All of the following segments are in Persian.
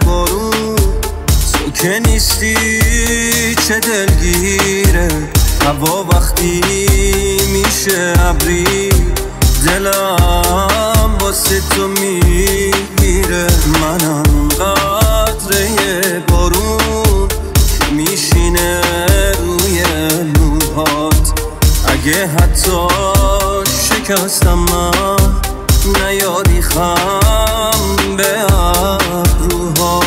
بارون تو که نیستی چه دلگیره هوا وقتی میشه ابری دلم واسه تو میگیره منم قطره بارون که میشینه روی موهات اگه حتی شکستم من نیاری خم به ابروها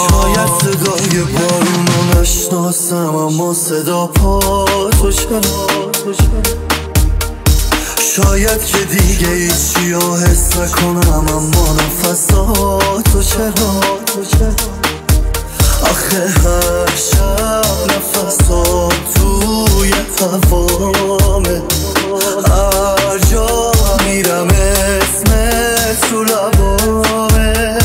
شاید صدای بارون رو نشناسم اما صدا پاتو شاید که دیگه هیچی رو حس نکنم اما نفساتو چرا آخه هر شب نفسات توی هوامه هر جا میرم اسمت تو لبامه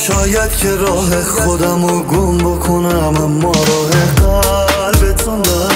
شاید که راه خودم رو گم بکنم اما راه قلبتو